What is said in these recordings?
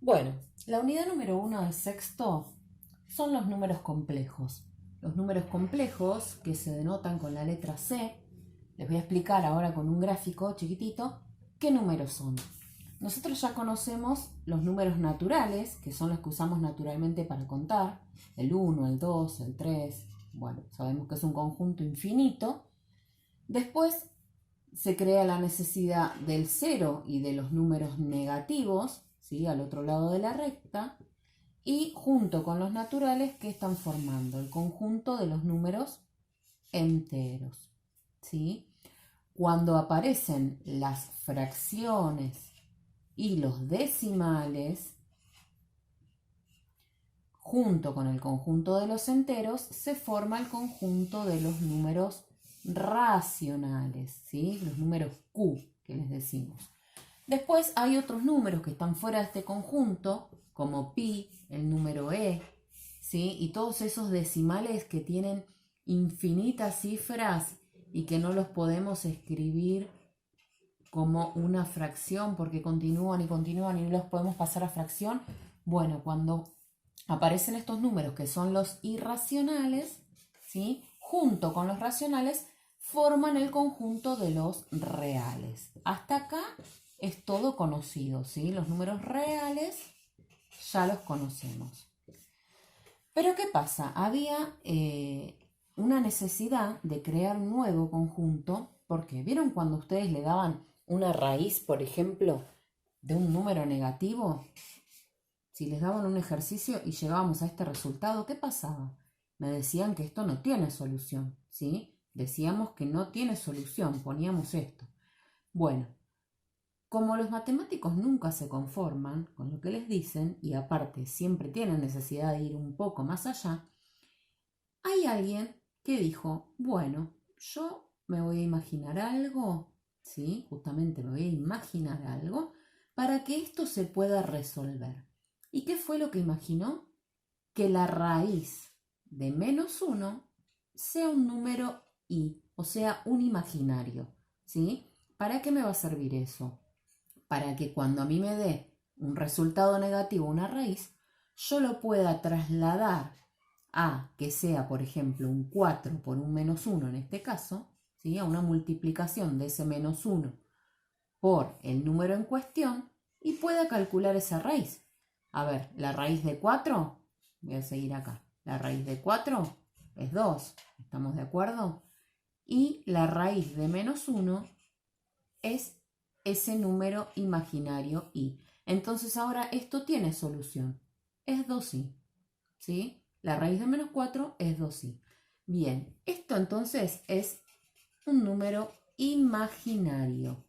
Bueno, la unidad número 1 del sexto son los números complejos. Los números complejos, que se denotan con la letra C, les voy a explicar ahora con un gráfico chiquitito qué números son. Nosotros ya conocemos los números naturales, que son los que usamos naturalmente para contar, el 1, el 2, el 3, bueno, sabemos que es un conjunto infinito. Después se crea la necesidad del 0 y de los números negativos, ¿sí?, al otro lado de la recta, y junto con los naturales, que están formando el conjunto de los números enteros, ¿sí? Cuando aparecen las fracciones y los decimales, junto con el conjunto de los enteros, se forma el conjunto de los números racionales, ¿sí?, los números Q, que les decimos. Después hay otros números que están fuera de este conjunto, como pi, el número e, ¿sí?, y todos esos decimales que tienen infinitas cifras y que no los podemos escribir como una fracción porque continúan y continúan y no los podemos pasar a fracción. Bueno, cuando aparecen estos números que son los irracionales, ¿sí?, junto con los racionales, forman el conjunto de los reales. Hasta acá es todo conocido, ¿sí? Los números reales ya los conocemos. Pero ¿qué pasa? Había una necesidad de crear un nuevo conjunto, porque ¿vieron cuando ustedes le daban una raíz, por ejemplo, de un número negativo? Si les daban un ejercicio y llegábamos a este resultado, ¿qué pasaba? Me decían que esto no tiene solución, ¿sí? Decíamos que no tiene solución, poníamos esto. Bueno, como los matemáticos nunca se conforman con lo que les dicen, y aparte siempre tienen necesidad de ir un poco más allá, hay alguien que dijo, bueno, yo me voy a imaginar algo, ¿sí? Justamente me voy a imaginar algo para que esto se pueda resolver. ¿Y qué fue lo que imaginó? Que la raíz de -1 sea un número i, o sea, un imaginario, ¿sí? ¿Para qué me va a servir eso? Para que cuando a mí me dé un resultado negativo, una raíz, yo lo pueda trasladar a que sea, por ejemplo, un 4 por un -1 en este caso, ¿sí?, a una multiplicación de ese -1 por el número en cuestión y pueda calcular esa raíz. A ver, la raíz de 4, voy a seguir acá, la raíz de 4 es 2, ¿estamos de acuerdo? Y la raíz de -1 es ese número imaginario i. Entonces ahora esto tiene solución, es 2i, ¿sí? La raíz de -4 es 2i. Bien, esto entonces es un número imaginario.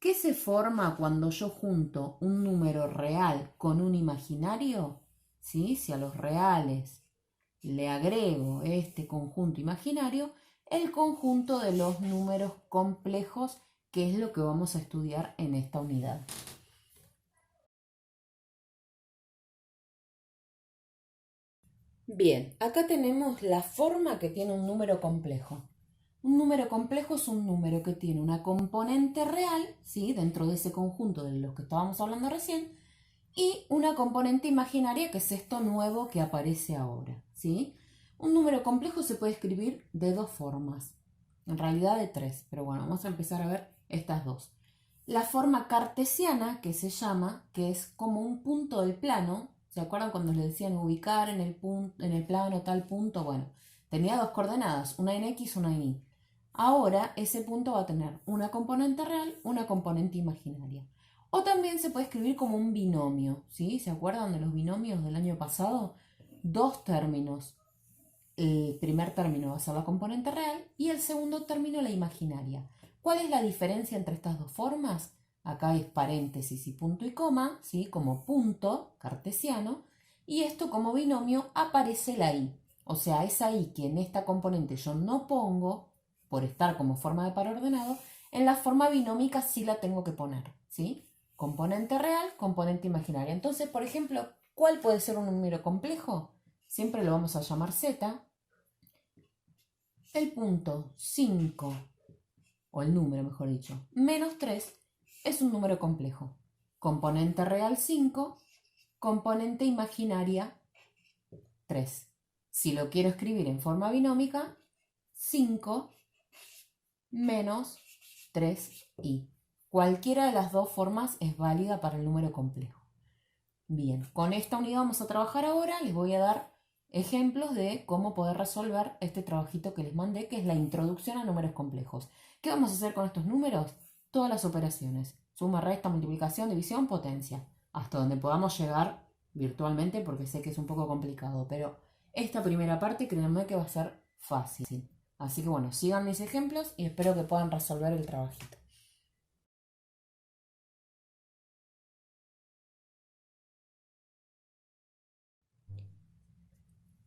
¿Qué se forma cuando yo junto un número real con un imaginario? ¿Sí? Si a los reales le agrego este conjunto imaginario, el conjunto de los números complejos, que es lo que vamos a estudiar en esta unidad. Bien, acá tenemos la forma que tiene un número complejo. Un número complejo es un número que tiene una componente real, ¿sí?, dentro de ese conjunto de los que estábamos hablando recién, y una componente imaginaria, que es esto nuevo que aparece ahora, ¿sí? Un número complejo se puede escribir de dos formas, en realidad de tres, pero bueno, vamos a empezar a ver estas dos. La forma cartesiana, que se llama, que es como un punto del plano. ¿Se acuerdan cuando les decían ubicar en el plano tal punto? Bueno, tenía dos coordenadas, una en X, una en Y. Ahora ese punto va a tener una componente real, una componente imaginaria. O también se puede escribir como un binomio, ¿sí? ¿Se acuerdan de los binomios del año pasado? Dos términos. El primer término va a ser la componente real y el segundo término la imaginaria. ¿Cuál es la diferencia entre estas dos formas? Acá es paréntesis y punto y coma, ¿sí?, como punto cartesiano, y esto como binomio aparece la i. O sea, esa i que en esta componente yo no pongo, por estar como forma de par ordenado, en la forma binómica sí la tengo que poner, ¿sí? Componente real, componente imaginaria. Entonces, por ejemplo, ¿cuál puede ser un número complejo? Siempre lo vamos a llamar z. El punto 5, o el número mejor dicho, -3, es un número complejo. componente real 5, componente imaginaria 3. Si lo quiero escribir en forma binómica, 5 menos 3i. Cualquiera de las dos formas es válida para el número complejo. Bien, con esta unidad vamos a trabajar ahora. Les voy a dar ejemplos de cómo poder resolver este trabajito que les mandé, que es la introducción a números complejos. ¿Qué vamos a hacer con estos números? Todas las operaciones. Suma, resta, multiplicación, división, potencia. Hasta donde podamos llegar virtualmente, porque sé que es un poco complicado, pero esta primera parte créanme que va a ser fácil. Así que bueno, sigan mis ejemplos y espero que puedan resolver el trabajito.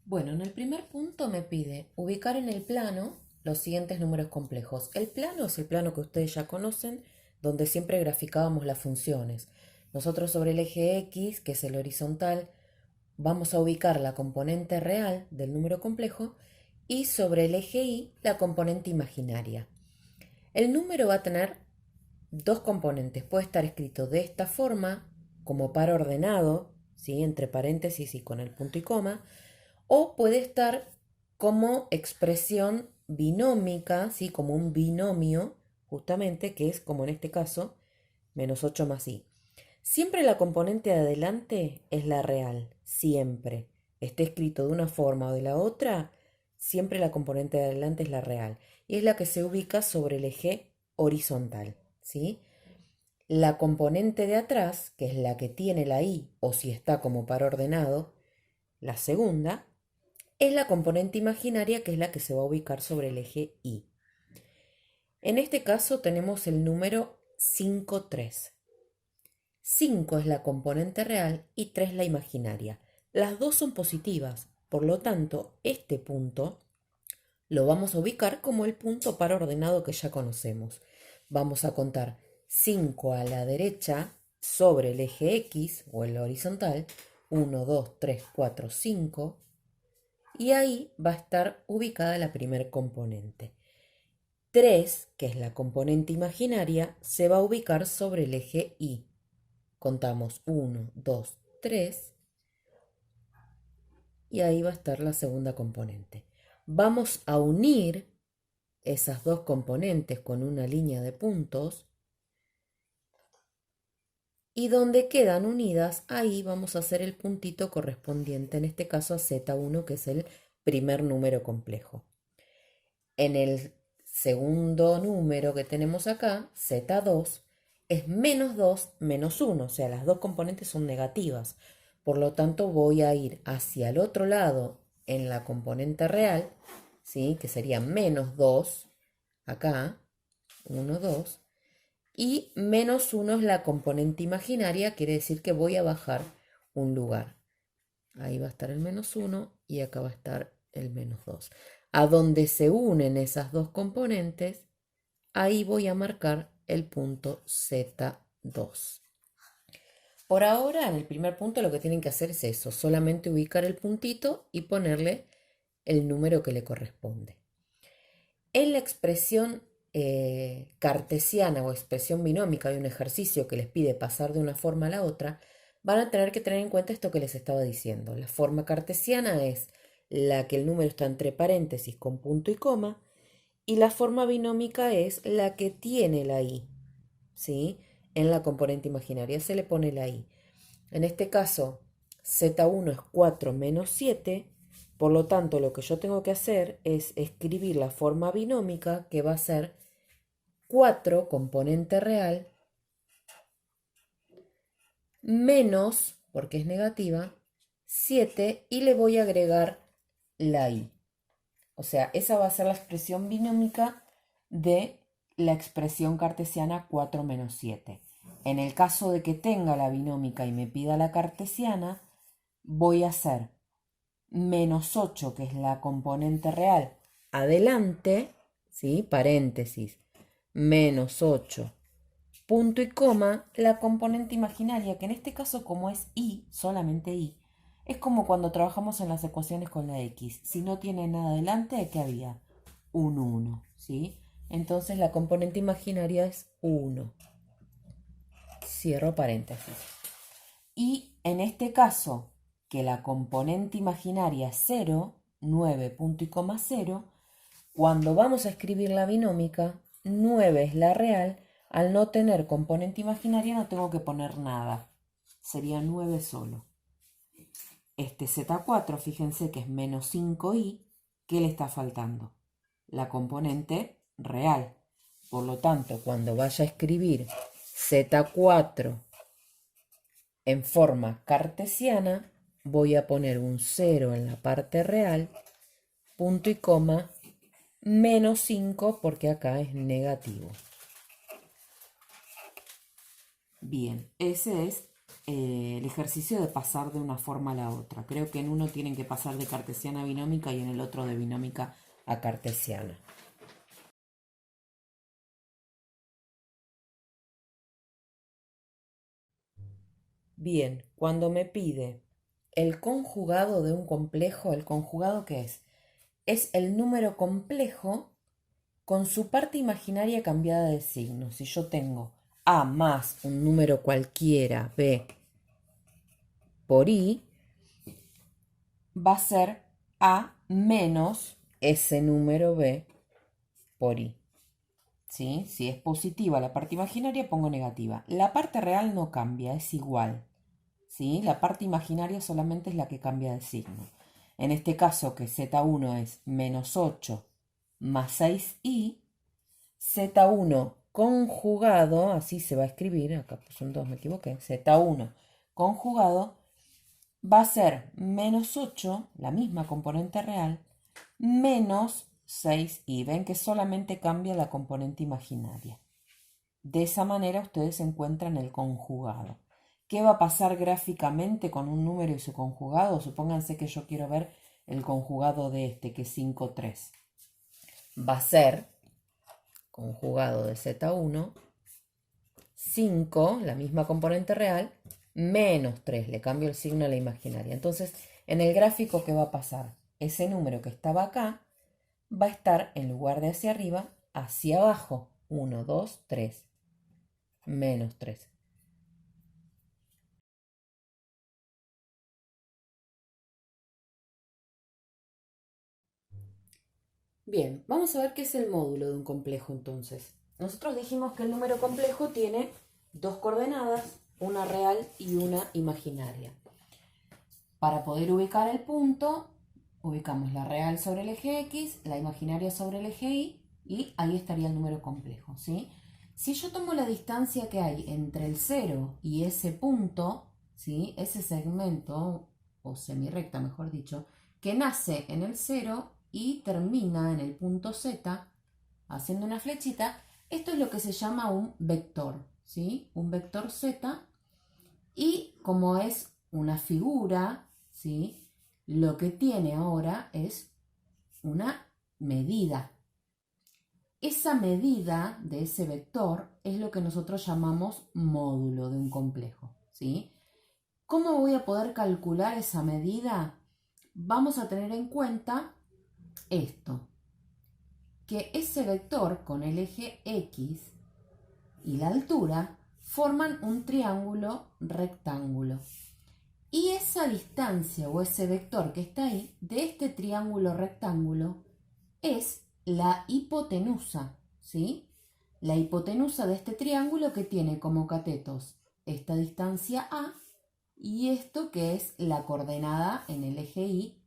Bueno, en el primer punto me pide ubicar en el plano los siguientes números complejos. El plano es el plano que ustedes ya conocen, donde siempre graficábamos las funciones. Nosotros sobre el eje X, que es el horizontal, vamos a ubicar la componente real del número complejo y sobre el eje Y la componente imaginaria. El número va a tener dos componentes. Puede estar escrito de esta forma, como par ordenado, ¿sí? Entre paréntesis y con el punto y coma, o puede estar como expresión binómica, ¿sí? Como un binomio, justamente, que es como en este caso, menos 8 más i. Siempre la componente de adelante es la real, siempre. Esté escrito de una forma o de la otra, siempre la componente de adelante es la real. Y es la que se ubica sobre el eje horizontal, ¿sí? La componente de atrás, que es la que tiene la i, o si está como par ordenado, la segunda, es la componente imaginaria, que es la que se va a ubicar sobre el eje Y. En este caso tenemos el número 5, 3. 5 es la componente real y 3 la imaginaria. Las dos son positivas, por lo tanto, este punto lo vamos a ubicar como el punto par ordenado que ya conocemos. Vamos a contar 5 a la derecha sobre el eje X o el horizontal, 1, 2, 3, 4, 5, y ahí va a estar ubicada la primer componente. 3, que es la componente imaginaria, se va a ubicar sobre el eje Y. Contamos 1, 2, 3 y ahí va a estar la segunda componente. Vamos a unir esas dos componentes con una línea de puntos y donde quedan unidas, ahí vamos a hacer el puntito correspondiente, en este caso a Z1, que es el primer número complejo. En el segundo número que tenemos acá, Z2, es menos 2 menos 1, o sea, las dos componentes son negativas. Por lo tanto, voy a ir hacia el otro lado en la componente real, ¿sí? Que sería menos 2, acá, 1, 2, y menos 1 es la componente imaginaria, quiere decir que voy a bajar un lugar. Ahí va a estar el menos 1 y acá va a estar el menos 2. A donde se unen esas dos componentes, ahí voy a marcar el punto Z2. Por ahora, en el primer punto lo que tienen que hacer es eso, solamente ubicar el puntito y ponerle el número que le corresponde. En la expresión cartesiana o expresión binómica de un ejercicio que les pide pasar de una forma a la otra, van a tener que tener en cuenta esto que les estaba diciendo. La forma cartesiana es la que el número está entre paréntesis con punto y coma, y la forma binómica es la que tiene la i, ¿sí? En la componente imaginaria se le pone la i. En este caso, Z1 es 4 menos 7, por lo tanto lo que yo tengo que hacer es escribir la forma binómica, que va a ser 4 componente real menos, porque es negativa, 7 y le voy a agregar la i. O sea, esa va a ser la expresión binómica de la expresión cartesiana 4 menos 7. En el caso de que tenga la binómica y me pida la cartesiana, voy a hacer menos 8, que es la componente real, adelante, ¿sí? Paréntesis, menos 8, punto y coma, la componente imaginaria, que en este caso como es i, solamente i, es como cuando trabajamos en las ecuaciones con la x. Si no tiene nada adelante, ¿qué había? Un 1, ¿sí? Entonces la componente imaginaria es 1. cierro paréntesis. Y en este caso, que la componente imaginaria es 0, 9, punto y coma 0, cuando vamos a escribir la binómica, 9 es la real. Al no tener componente imaginaria no tengo que poner nada. Sería 9 solo. Este Z4, fíjense que es menos 5i. ¿Qué le está faltando? La componente real. Por lo tanto, cuando vaya a escribir Z4 en forma cartesiana, voy a poner un 0 en la parte real, punto y coma, menos 5 porque acá es negativo. Bien, ese es el ejercicio de pasar de una forma a la otra. Creo que en uno tienen que pasar de cartesiana a binómica y en el otro de binómica a cartesiana. Bien, cuando me pide el conjugado de un complejo, ¿el conjugado qué es? Es el número complejo con su parte imaginaria cambiada de signo. Si yo tengo a más un número cualquiera, b por i, va a ser a menos ese número b por i. ¿Sí? Si es positiva la parte imaginaria, pongo negativa. La parte real no cambia, es igual. ¿Sí? La parte imaginaria solamente es la que cambia de signo. En este caso, que z1 es menos 8 más 6i, z1 conjugado, así se va a escribir, acá puse un 2, me equivoqué, z1 conjugado va a ser menos 8, la misma componente real, menos 6i. Ven que solamente cambia la componente imaginaria. De esa manera ustedes encuentran el conjugado. ¿Qué va a pasar gráficamente con un número y su conjugado? Supónganse que yo quiero ver el conjugado de este, que es 5, 3. Va a ser conjugado de z1, 5, la misma componente real, menos 3, le cambio el signo a la imaginaria. Entonces, en el gráfico, ¿qué va a pasar? Ese número que estaba acá va a estar, en lugar de hacia arriba, hacia abajo. 1, 2, 3, menos 3. Bien, vamos a ver qué es el módulo de un complejo entonces. Nosotros dijimos que el número complejo tiene dos coordenadas, una real y una imaginaria. Para poder ubicar el punto, ubicamos la real sobre el eje X, la imaginaria sobre el eje Y ahí estaría el número complejo, ¿sí? Si yo tomo la distancia que hay entre el 0 y ese punto, ¿sí? Ese segmento, o semirrecta mejor dicho, que nace en el 0 y termina en el punto Z, haciendo una flechita, esto es lo que se llama un vector, ¿sí? Un vector Z, y como es una figura, ¿sí? Lo que tiene ahora es una medida. Esa medida de ese vector es lo que nosotros llamamos módulo de un complejo, ¿sí? ¿Cómo voy a poder calcular esa medida? Vamos a tener en cuenta esto, que ese vector con el eje X y la altura forman un triángulo rectángulo. Y esa distancia o ese vector que está ahí, de este triángulo rectángulo, es la hipotenusa, ¿sí? La hipotenusa de este triángulo que tiene como catetos esta distancia A y esto que es la coordenada en el eje Y,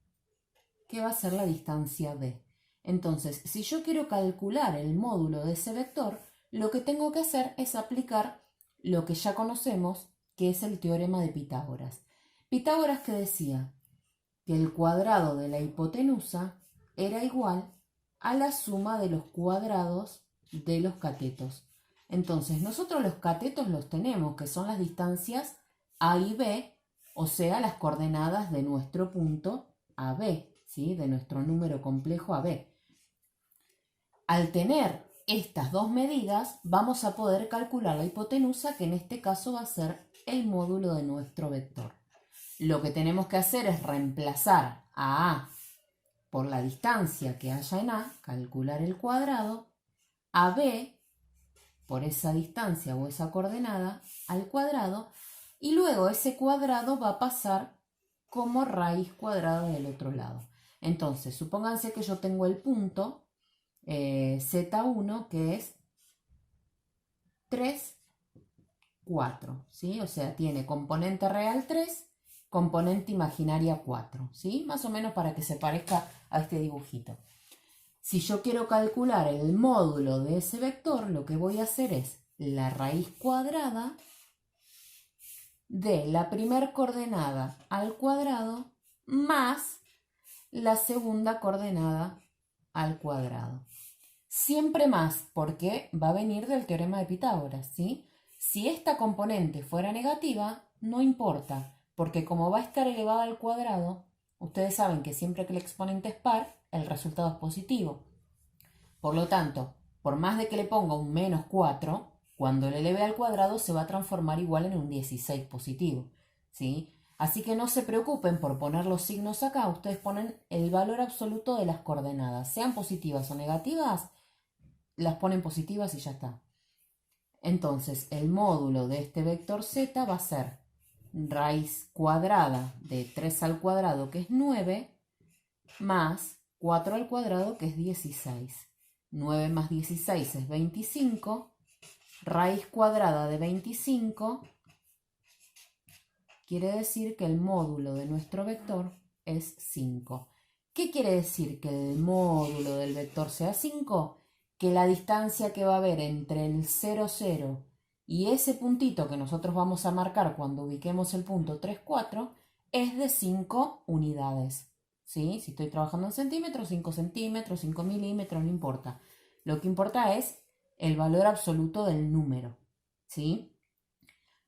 que va a ser la distancia B. Entonces, si yo quiero calcular el módulo de ese vector, lo que tengo que hacer es aplicar lo que ya conocemos, que es el teorema de Pitágoras. Pitágoras que decía que el cuadrado de la hipotenusa era igual a la suma de los cuadrados de los catetos. Entonces, nosotros los catetos los tenemos, que son las distancias A y B, o sea, las coordenadas de nuestro punto AB, ¿sí? De nuestro número complejo AB. Al tener estas dos medidas, vamos a poder calcular la hipotenusa, que en este caso va a ser el módulo de nuestro vector. Lo que tenemos que hacer es reemplazar a A por la distancia que haya en A, calcular el cuadrado, a B por esa distancia o esa coordenada al cuadrado y luego ese cuadrado va a pasar como raíz cuadrada del otro lado. Entonces, supónganse que yo tengo el punto Z1 que es 3, 4, ¿sí? O sea, tiene componente real 3, componente imaginaria 4, ¿sí? Más o menos para que se parezca a este dibujito. Si yo quiero calcular el módulo de ese vector, lo que voy a hacer es la raíz cuadrada de la primera coordenada al cuadrado más la segunda coordenada al cuadrado. Siempre más, porque va a venir del teorema de Pitágoras, ¿sí? Si esta componente fuera negativa, no importa, porque como va a estar elevada al cuadrado, ustedes saben que siempre que el exponente es par, el resultado es positivo. Por lo tanto, por más de que le ponga un menos 4, cuando le eleve al cuadrado se va a transformar igual en un 16 positivo, ¿sí? Así que no se preocupen por poner los signos acá, ustedes ponen el valor absoluto de las coordenadas, sean positivas o negativas, las ponen positivas y ya está. Entonces, el módulo de este vector z va a ser raíz cuadrada de 3 al cuadrado, que es 9, más 4 al cuadrado, que es 16. 9 más 16 es 25. Raíz cuadrada de 25 quiere decir que el módulo de nuestro vector es 5. ¿Qué quiere decir que el módulo del vector sea 5? Que la distancia que va a haber entre el 0, 0 y ese puntito que nosotros vamos a marcar cuando ubiquemos el punto 3, 4 es de 5 unidades. ¿Sí? Si estoy trabajando en centímetros, 5 centímetros, 5 milímetros, no importa. Lo que importa es el valor absoluto del número. ¿Sí?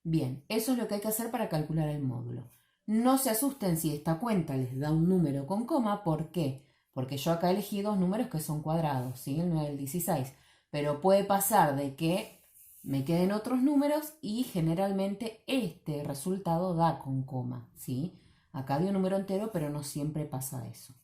Bien, eso es lo que hay que hacer para calcular el módulo. No se asusten si esta cuenta les da un número con coma. ¿Por qué? Porque yo acá elegí dos números que son cuadrados, ¿sí? El 9 y el 16. Pero puede pasar de que me queden otros números y generalmente este resultado da con coma, ¿sí? Acá dio un número entero, pero no siempre pasa eso.